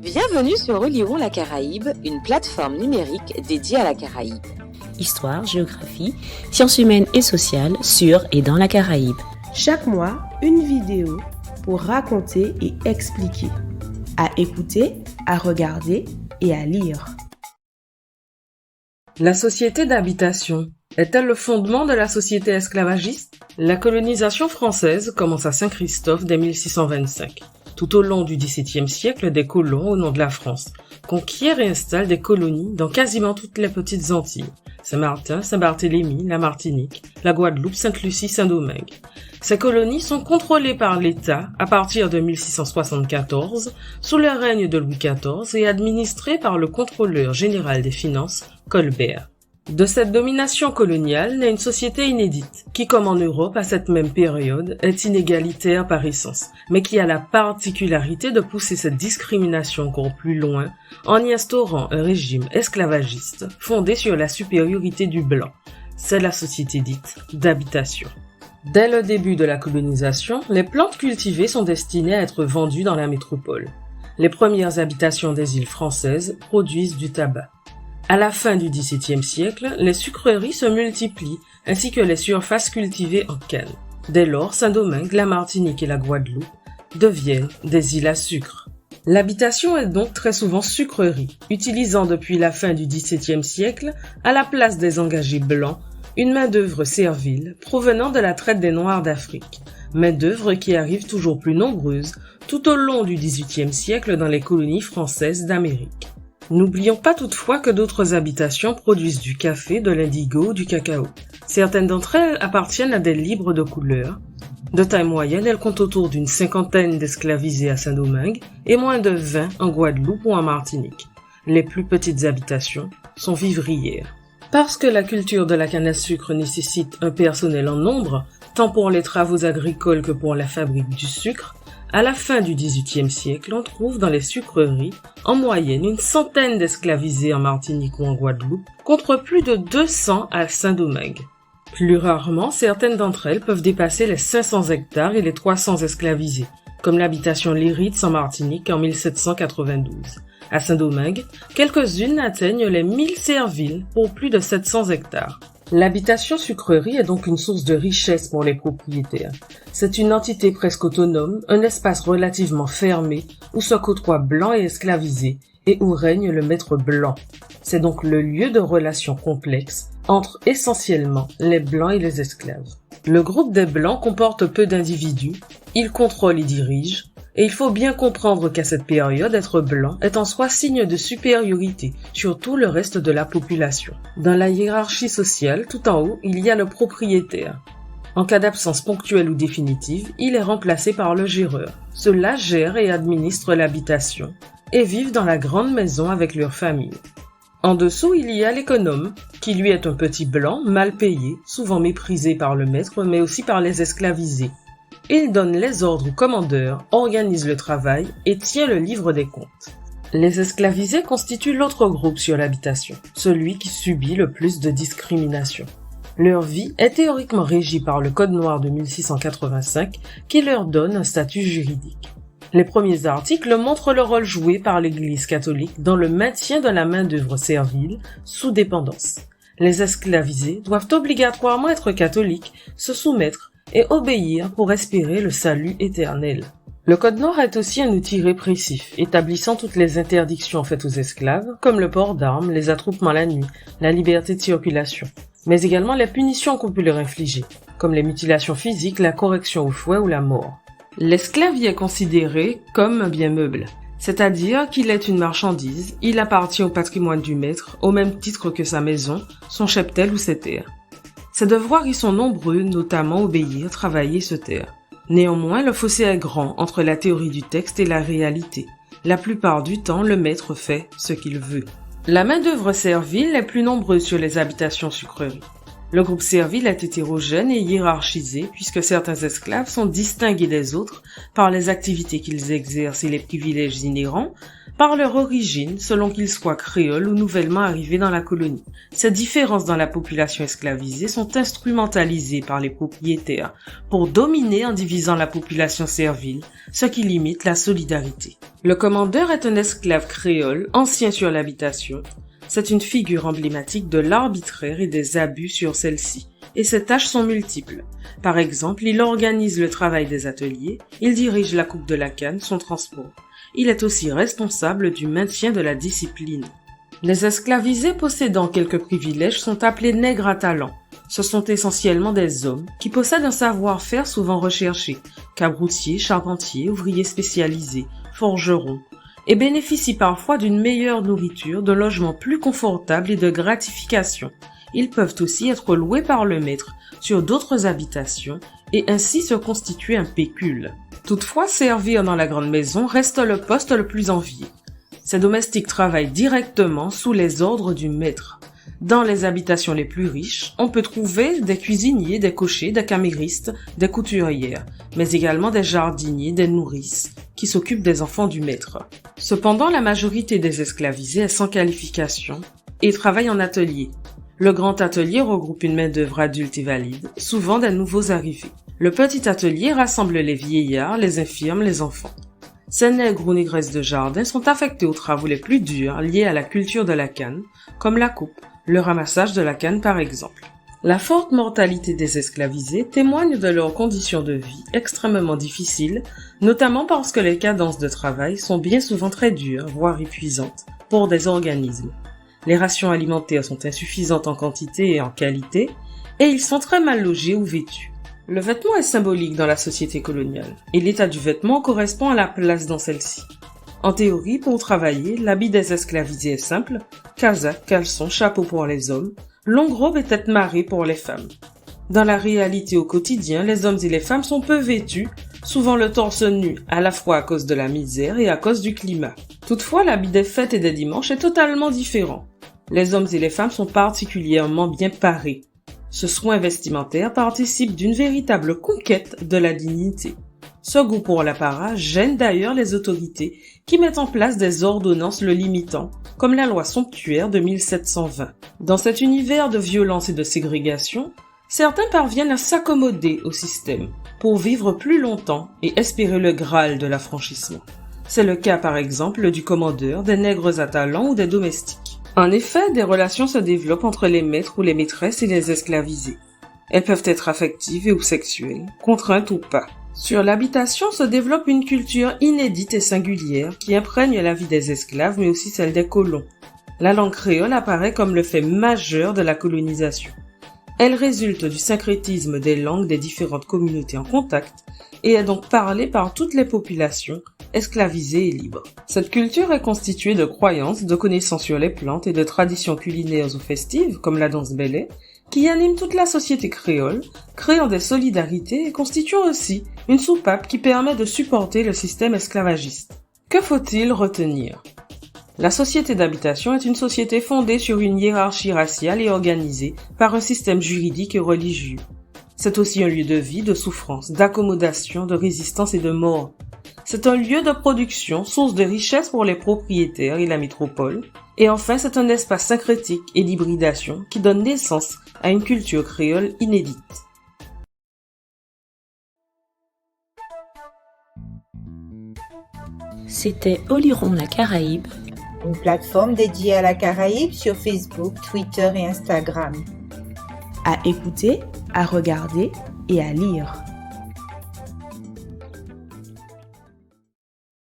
Bienvenue sur Relirons la Caraïbe, une plateforme numérique dédiée à la Caraïbe. Histoire, géographie, sciences humaines et sociales sur et dans la Caraïbe. Chaque mois, une vidéo pour raconter et expliquer. À écouter, à regarder et à lire. La société d'habitation est-elle le fondement de la société esclavagiste? La colonisation française commence à Saint-Christophe dès 1625. Tout au long du XVIIe siècle, des colons, au nom de la France, conquièrent et installent des colonies dans quasiment toutes les petites Antilles. Saint-Martin, Saint-Barthélemy, la Martinique, la Guadeloupe, Sainte-Lucie, Saint-Domingue. Ces colonies sont contrôlées par l'État à partir de 1674, sous le règne de Louis XIV et administrées par le contrôleur général des finances, Colbert. De cette domination coloniale naît une société inédite, qui comme en Europe à cette même période est inégalitaire par essence, mais qui a la particularité de pousser cette discrimination encore plus loin en y instaurant un régime esclavagiste fondé sur la supériorité du blanc. C'est la société dite d'habitation. Dès le début de la colonisation, les plantes cultivées sont destinées à être vendues dans la métropole. Les premières habitations des îles françaises produisent du tabac. À la fin du XVIIe siècle, les sucreries se multiplient, ainsi que les surfaces cultivées en canne. Dès lors, Saint-Domingue, la Martinique et la Guadeloupe deviennent des îles à sucre. L'habitation est donc très souvent sucrerie, utilisant depuis la fin du XVIIe siècle, à la place des engagés blancs, une main-d'œuvre servile provenant de la traite des Noirs d'Afrique, main-d'œuvre qui arrive toujours plus nombreuse tout au long du XVIIIe siècle dans les colonies françaises d'Amérique. N'oublions pas toutefois que d'autres habitations produisent du café, de l'indigo ou du cacao. Certaines d'entre elles appartiennent à des libres de couleur. De taille moyenne, elles comptent autour d'une 50aine d'esclavisés à Saint-Domingue et moins de 20 en Guadeloupe ou en Martinique. Les plus petites habitations sont vivrières. Parce que la culture de la canne à sucre nécessite un personnel en nombre, tant pour les travaux agricoles que pour la fabrique du sucre, à la fin du XVIIIe siècle, on trouve dans les sucreries en moyenne une centaine d'esclavisés en Martinique ou en Guadeloupe, contre plus de 200 à Saint-Domingue. Plus rarement, certaines d'entre elles peuvent dépasser les 500 hectares et les 300 esclavisés, comme l'habitation Léritz en Martinique en 1792. À Saint-Domingue, quelques-unes atteignent les 1000 serviles pour plus de 700 hectares. L'habitation sucrerie est donc une source de richesse pour les propriétaires. C'est une entité presque autonome, un espace relativement fermé où se côtoient blancs et esclavisés et où règne le maître blanc. C'est donc le lieu de relations complexes entre essentiellement les blancs et les esclaves. Le groupe des blancs comporte peu d'individus, ils contrôlent et dirigent, et il faut bien comprendre qu'à cette période, être blanc est en soi signe de supériorité sur tout le reste de la population. Dans la hiérarchie sociale, tout en haut, il y a le propriétaire. En cas d'absence ponctuelle ou définitive, il est remplacé par le géreur. Ceux-là gèrent et administrent l'habitation et vivent dans la grande maison avec leur famille. En dessous, il y a l'économe, qui lui est un petit blanc mal payé, souvent méprisé par le maître mais aussi par les esclavisés. Il donne les ordres au commandeur, organise le travail et tient le livre des comptes. Les esclavisés constituent l'autre groupe sur l'habitation, celui qui subit le plus de discrimination. Leur vie est théoriquement régie par le Code noir de 1685 qui leur donne un statut juridique. Les premiers articles montrent le rôle joué par l'Église catholique dans le maintien de la main-d'œuvre servile sous dépendance. Les esclavisés doivent obligatoirement être catholiques, se soumettre et obéir pour espérer le salut éternel. Le Code noir est aussi un outil répressif, établissant toutes les interdictions faites aux esclaves, comme le port d'armes, les attroupements la nuit, la liberté de circulation, mais également les punitions qu'on peut leur infliger, comme les mutilations physiques, la correction au fouet ou la mort. L'esclave y est considéré comme un bien meuble, c'est-à-dire qu'il est une marchandise, il appartient au patrimoine du maître, au même titre que sa maison, son cheptel ou ses terres. Ses devoirs y sont nombreux, notamment obéir, travailler, se taire. Néanmoins, le fossé est grand entre la théorie du texte et la réalité. La plupart du temps, le maître fait ce qu'il veut. La main-d'œuvre servile est plus nombreuse sur les habitations sucreries. Le groupe servile est hétérogène et hiérarchisé puisque certains esclaves sont distingués des autres par les activités qu'ils exercent et les privilèges inhérents, par leur origine, selon qu'ils soient créoles ou nouvellement arrivés dans la colonie. Ces différences dans la population esclavisée sont instrumentalisées par les propriétaires pour dominer en divisant la population servile, ce qui limite la solidarité. Le commandeur est un esclave créole, ancien sur l'habitation. C'est une figure emblématique de l'arbitraire et des abus sur celle-ci, et ses tâches sont multiples. Par exemple, il organise le travail des ateliers, il dirige la coupe de la canne, son transport. Il est aussi responsable du maintien de la discipline. Les esclavisés possédant quelques privilèges sont appelés nègres à talent. Ce sont essentiellement des hommes qui possèdent un savoir-faire souvent recherché, cabroutiers, charpentiers, ouvriers spécialisés, forgerons, et bénéficient parfois d'une meilleure nourriture, de logements plus confortables et de gratifications. Ils peuvent aussi être loués par le maître sur d'autres habitations et ainsi se constituer un pécule. Toutefois, servir dans la grande maison reste le poste le plus envié. Ces domestiques travaillent directement sous les ordres du maître. Dans les habitations les plus riches, on peut trouver des cuisiniers, des cochers, des caméristes, des couturières, mais également des jardiniers, des nourrices, qui s'occupent des enfants du maître. Cependant, la majorité des esclavisés est sans qualification et travaille en atelier. Le grand atelier regroupe une main-d'œuvre adulte et valide, souvent des nouveaux arrivés. Le petit atelier rassemble les vieillards, les infirmes, les enfants. Ces nègres ou négresses de jardin sont affectés aux travaux les plus durs liés à la culture de la canne, comme la coupe, le ramassage de la canne par exemple. La forte mortalité des esclavisés témoigne de leurs conditions de vie extrêmement difficiles, notamment parce que les cadences de travail sont bien souvent très dures, voire épuisantes, pour des organismes. Les rations alimentaires sont insuffisantes en quantité et en qualité, et ils sont très mal logés ou vêtus. Le vêtement est symbolique dans la société coloniale, et l'état du vêtement correspond à la place dans celle-ci. En théorie, pour travailler, l'habit des esclavisés est simple, casaque, caleçon, chapeau pour les hommes, longue robe et tête marée pour les femmes. Dans la réalité au quotidien, les hommes et les femmes sont peu vêtus, souvent le torse nu, à la fois à cause de la misère et à cause du climat. Toutefois, l'habit des fêtes et des dimanches est totalement différent. Les hommes et les femmes sont particulièrement bien parés. Ce soin vestimentaire participe d'une véritable conquête de la dignité. Ce goût pour l'apparat gêne d'ailleurs les autorités qui mettent en place des ordonnances le limitant, comme la loi somptuaire de 1720. Dans cet univers de violence et de ségrégation, certains parviennent à s'accommoder au système pour vivre plus longtemps et espérer le Graal de l'affranchissement. C'est le cas par exemple du commandeur, des nègres à talent ou des domestiques. En effet, des relations se développent entre les maîtres ou les maîtresses et les esclavisés. Elles peuvent être affectives ou sexuelles, contraintes ou pas. Sur l'habitation se développe une culture inédite et singulière qui imprègne la vie des esclaves mais aussi celle des colons. La langue créole apparaît comme le fait majeur de la colonisation. Elle résulte du syncrétisme des langues des différentes communautés en contact et est donc parlée par toutes les populations, esclavisées et libres. Cette culture est constituée de croyances, de connaissances sur les plantes et de traditions culinaires ou festives, comme la danse bélé, qui animent toute la société créole, créant des solidarités et constituant aussi une soupape qui permet de supporter le système esclavagiste. Que faut-il retenir ? La société d'habitation est une société fondée sur une hiérarchie raciale et organisée par un système juridique et religieux. C'est aussi un lieu de vie, de souffrance, d'accommodation, de résistance et de mort. C'est un lieu de production, source de richesse pour les propriétaires et la métropole. Et enfin, c'est un espace syncrétique et d'hybridation qui donne naissance à une culture créole inédite. C'était Oliron la Caraïbe, une plateforme dédiée à la Caraïbe sur Facebook, Twitter et Instagram. À écouter, à regarder et à lire.